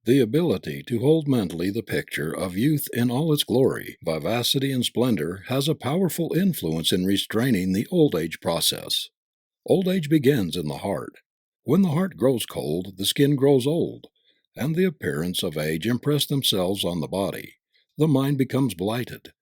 The ability to hold mentally the picture of youth in all its glory, vivacity, and splendor has a powerful influence in restraining the old age process. Old age begins in the heart. When the heart grows cold, the skin grows old, and the appearance of age impress themselves on the body. The mind becomes blighted,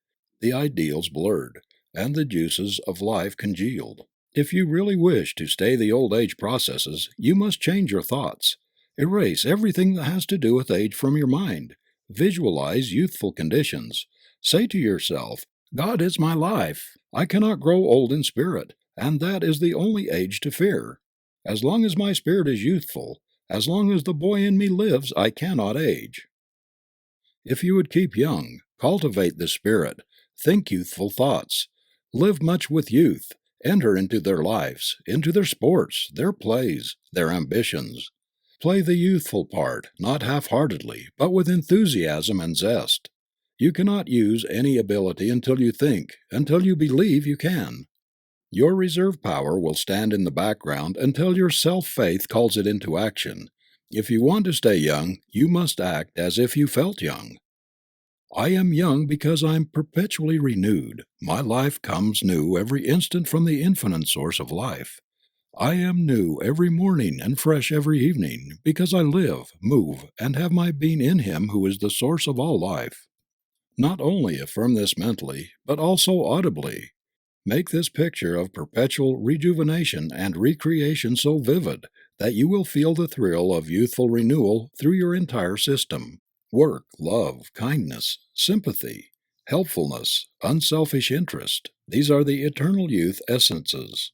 the ideals blurred, and the juices of life congealed. If you really wish to stay the old age processes, you must change your thoughts. Erase everything that has to do with age from your mind. Visualize youthful conditions. Say to yourself, God is my life. I cannot grow old in spirit, and that is the only age to fear. As long as my spirit is youthful, as long as the boy in me lives, I cannot age. If you would keep young, cultivate the spirit, think youthful thoughts, live much with youth, enter into their lives, into their sports, their plays, their ambitions. Play the youthful part, not half heartedly, but with enthusiasm and zest. You cannot use any ability until you think, until you believe you can. Your reserve power will stand in the background until your self faith calls it into action. If you want to stay young, you must act as if you felt young. I am young because I am perpetually renewed. My life comes new every instant from the infinite source of life. I am new every morning and fresh every evening because I live, move, and have my being in Him who is the source of all life. Not only affirm this mentally, but also audibly. Make this picture of perpetual rejuvenation and recreation so vivid that you will feel the thrill of youthful renewal through your entire system. Work, love, kindness, sympathy, helpfulness, unselfish interest, these are the eternal youth essences.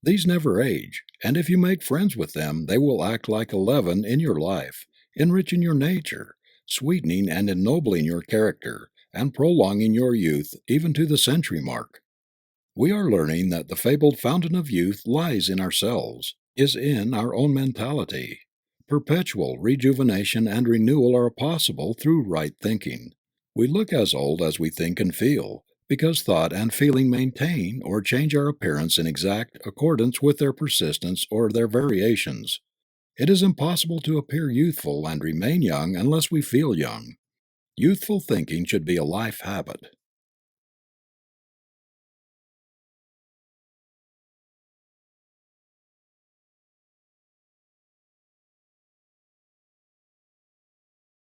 These never age, and if you make friends with them, they will act like a leaven in your life, enriching your nature, sweetening and ennobling your character, and prolonging your youth even to the century mark. We are learning that the fabled fountain of youth lies in ourselves, is in our own mentality. Perpetual rejuvenation and renewal are possible through right thinking. We look as old as we think and feel, because thought and feeling maintain or change our appearance in exact accordance with their persistence or their variations. It is impossible to appear youthful and remain young unless we feel young. Youthful thinking should be a life habit.